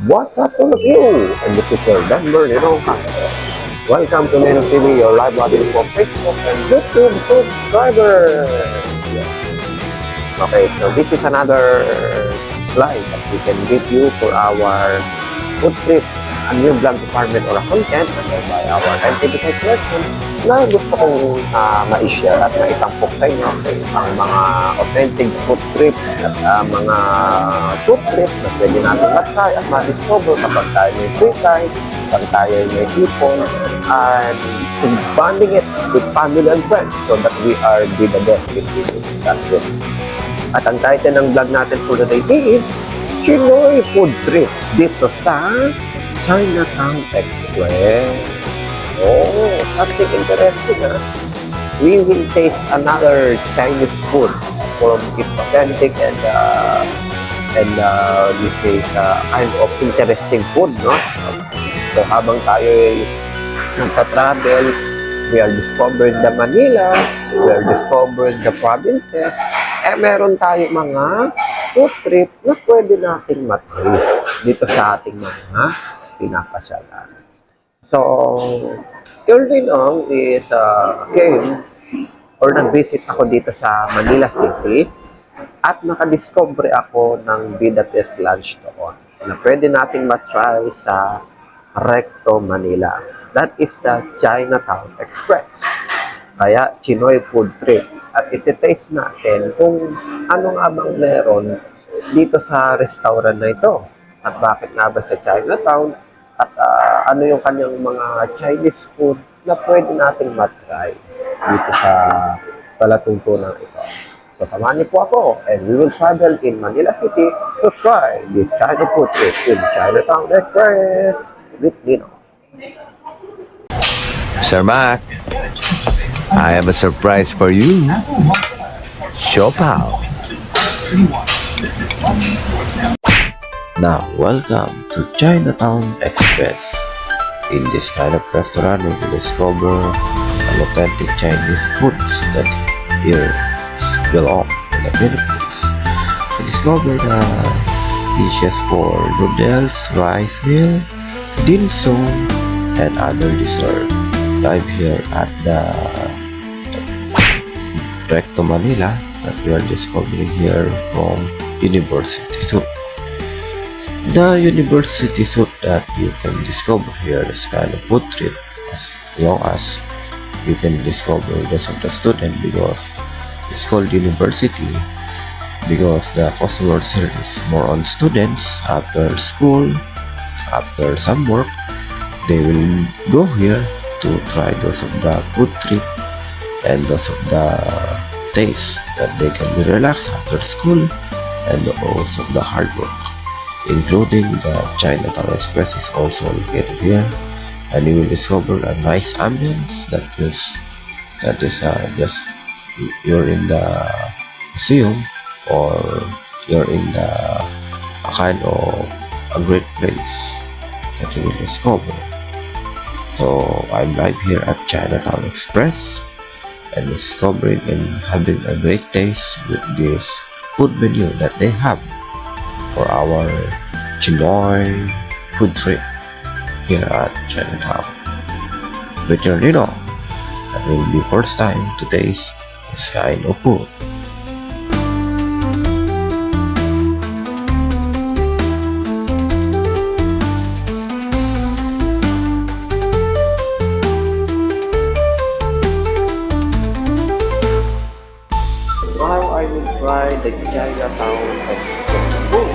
What's up all of you? And this is your Denver Nino Hunter. Welcome to Nino TV, your live audience for Facebook and YouTube subscribers. Okay, so this is another live that we can give you for our food trip, a new vlog department or a content under by our identical collection na gusto kong ma-share at maitampok sa inyo ang mga authentic food trip at mga food trip na pwede natin matry at ma-discover kapag tayo may free time, kapag tayo may ipon, and to bonding it with family and friends so that we are be the best in that trip. At ang title ng vlog natin for today is Chinoy Food Trip dito sa Chinatown Express. Oh, something interesting, huh? We will taste another Chinese food from its authentic and this is kind of interesting food, no? So habang tayo nagta-travel, we are discovering the Manila, we are discovering the provinces, meron tayong mga food trip na pwede nating matris dito sa ating mga pinapasyalan. So, yun is came or nag-visit ako dito sa Manila City at nakadiscover ako ng Budapest lunch doon na pwede nating matry sa Recto, Manila. That is the Chinatown Express. Kaya, Chinoy Food Trip. At iti-taste natin kung ano nga bang meron dito sa restaurant na ito. At bakit nga ba sa Chinatown? At ano yung kanyang mga Chinese food na pwede nating matry dito sa palatuntunan ito. So, samahan niyo po ako and we will travel in Manila City to try this kind of food trip in Chinatown Express with Nino. Sir Mac, I have a surprise for you. Siopaw. Now, welcome to Chinatown Express. In this kind of restaurant, you will discover authentic Chinese foods that here belong in the Philippines. You discover the dishes for noodles, rice meal, dim sum, and other dessert. Live here at the Recto Manila that we are discovering here from University Soup. The University Soup that you can discover here is kind of food trip as long as you can discover those of the student because it's called university because the customer service more on students after school, after some work, they will go here to try those of the food trip and those of the taste that they can be relaxed after school and also the hard work. Including the Chinatown Express is also located here, and you will discover a nice ambience that is just you're in the museum or you're in the a kind of a great place that you will discover. So I'm live here at Chinatown Express and discovering and having a great taste with this food menu that they have for our Chinoy food trip here at Chinatown. With your Nino, that will be first time to taste this kind of food. Now I will try the Chinatown Express food.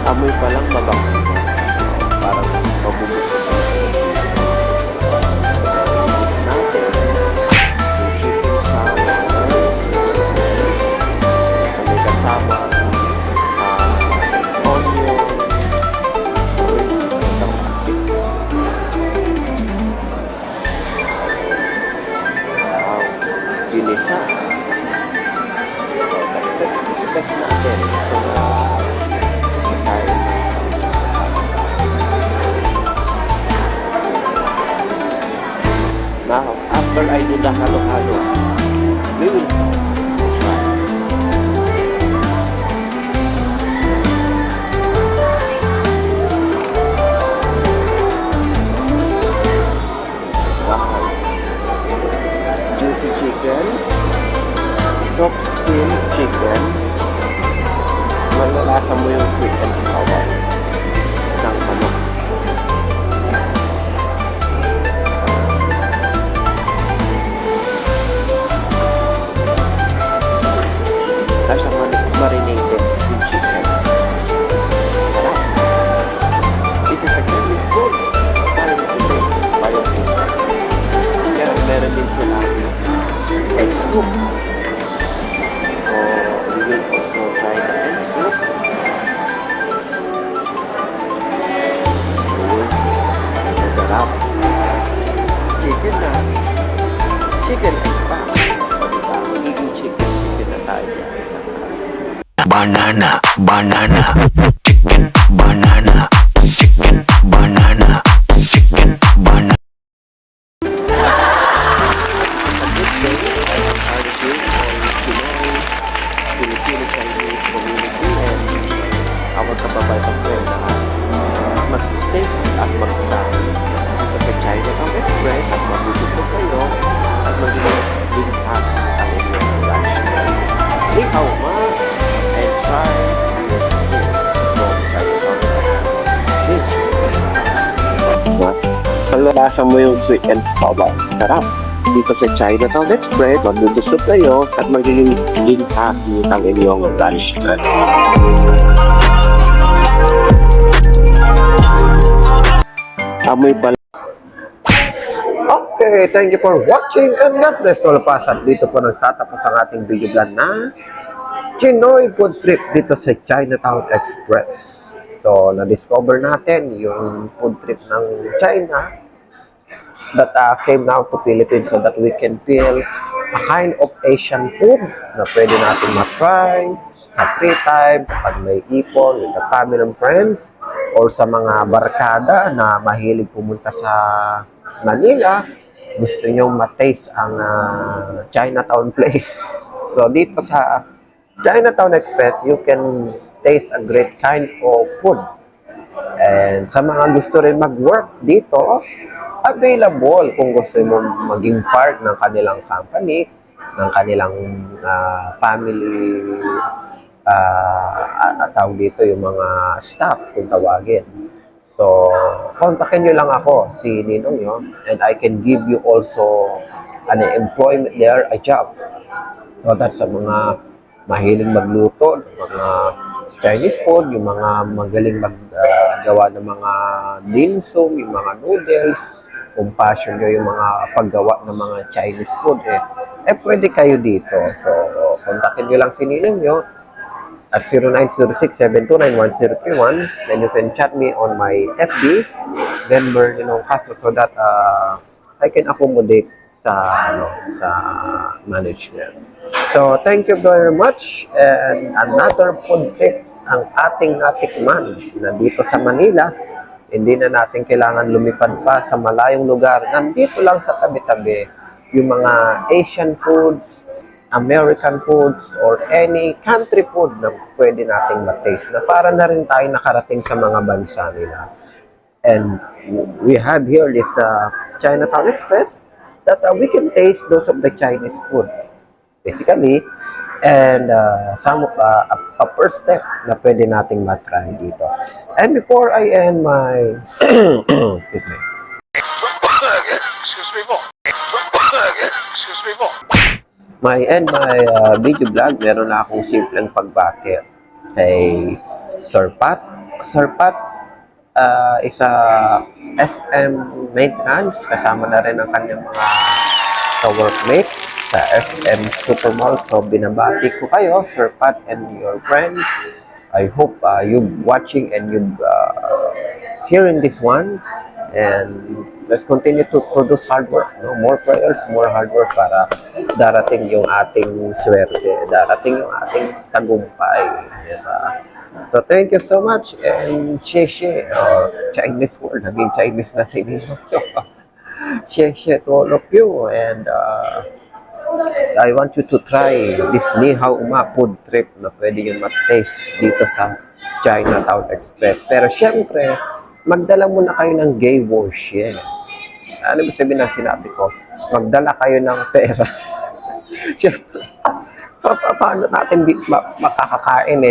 Amoy pa lang mabango. Parang mabubusog natin. Yung chicken sour. May kasama onion. Ginisa. Test natin. after I do the halo-halo, we will toast. Wow. Juicy chicken, soft skin chicken, malalasa mo yung sweet and sour ng manok. Tapos ang marinated yung chicken. Sarap. This is a Chinese food. Parang ito tayo. Kaya meron din sila egg soup. So, we will also try the egg soup. Sarap. Chicken na. Chicken egg pa. Diba? Magiging chicken na tayo. Banana, banana, chicken, banana, chicken, banana, chicken, banana. A good day, I am Arjun on Pinoy, Filipino Chinese community and our kababayan na mag-taste at mag-try dito sa Chinatown Express at mag-usap kayo at mag-link up ang inyong lunch. Ni hao ma and try this food from Chinatown Express. Palalasan mo yung sweet and sour. Sarap. Dito sa Chinatown Express, magdudusot kayo at magiging happy ang inyong lunch. Amoy pala. Okay, thank you for watching and God bless all of us. At dito po nagtatapos ang ating video vlog na Chinoy food trip dito sa Chinatown Express. So, na-discover natin yung food trip ng China that came now to Philippines so that we can feel a kind of Asian food na pwede natin ma-try sa free time, kapag may ipon with the family and friends, or sa mga barkada na mahilig pumunta sa Manila, gusto nyo ma-taste ang Chinatown place. So, dito sa Chinatown Express, you can taste a great kind of food. And sa mga gusto rin mag-work dito, available kung gusto mo maging part ng kanilang company, ng kanilang family, tawag dito yung mga staff kung tawagin. So, kontakin nyo lang ako, si Ninong yun, and I can give you also an employment there, a job. So, that's sa mga mahiling magluto, mga Chinese food, yung mga magaling maggawa ng mga dim sum, yung mga noodles, kung passion nyo yung mga paggawa ng mga Chinese food, pwede kayo dito. So, kontakin nyo lang si Ninong nyo at 0906-729-1031. Then you can chat me on my FB, Denver Ninong Castro, so that I can accommodate sa management. So, thank you very much. And another food trip ang ating natikman na dito sa Manila. Hindi na natin kailangan lumipad pa sa malayong lugar. Nandito lang sa tabi-tabi yung mga Asian foods, American foods, or any country food na pwede nating ma-taste na para na rin tayo nakarating sa mga bansa nila. And we have here this Chinatown Express that we can taste those of the Chinese food, basically, and some of a first step na pwede nating ma-try dito. And before I end my excuse me. Excuse me po. Excuse me po. My video vlog, meron na akong simpleng pagbati kay Sir Pat. Sir Pat is a SM maintenance, kasama na rin ang kanyang mga ka-workmate sa SM Supermall. So, binabati ko kayo, Sir Pat and your friends. I hope you watching and you hearing this one. And let's continue to produce hard work. No? More prayers, more hard work para darating yung ating swerte, darating yung ating tagumpay. Diba? So, thank you so much. And Xie Xie, Chinese word, naging Chinese na si Nino. share to all of you. And I want you to try this Ni Hao Ma food trip na pwede nyo mat-taste dito sa Chinatown Express. Pero syempre, magdala muna kayo ng gay wash. Yeah. Ano ba sabihin ng sinabi ko? Magdala kayo ng pera. Syempre, paano natin makakakain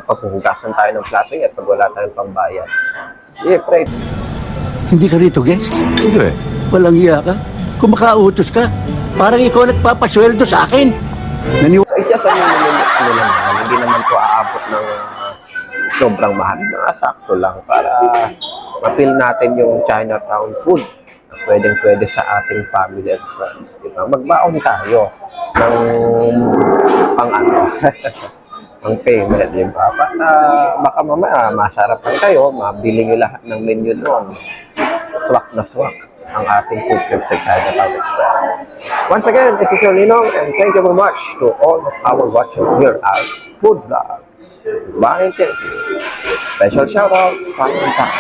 paghuhugasan tayo ng plato at pag wala tayong pambayad. Syempre, Hindi ka rito, guest? Hindi. Walang iya ka? Kung makautos ka, parang ikaw nagpapasweldo sa akin. so it's just ano lang, hindi naman to aabot ng sobrang mahal. Sakto lang para ma-feel natin yung Chinatown food na pwedeng-pwede sa ating family and friends. Diba? Magbaon tayo ng ang payment, di ba? Baka mamaya masarapan kayo, mabili nyo lahat ng menu doon. Swak na swak ang ating food trip sa Chinatown Express. Once again, this is your Ninong, and thank you very much to all of our watchers here at Food Vlogs. Bye and thank you. Special shout out, Simon Tan.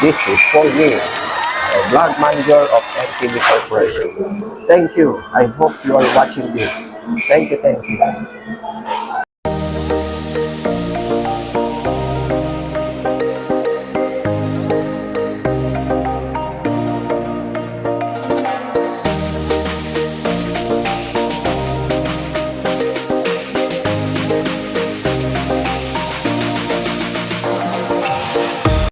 This is for me, a vlog manager of NTV Corporation. Thank you. I hope you are watching this. Thank you, thank you.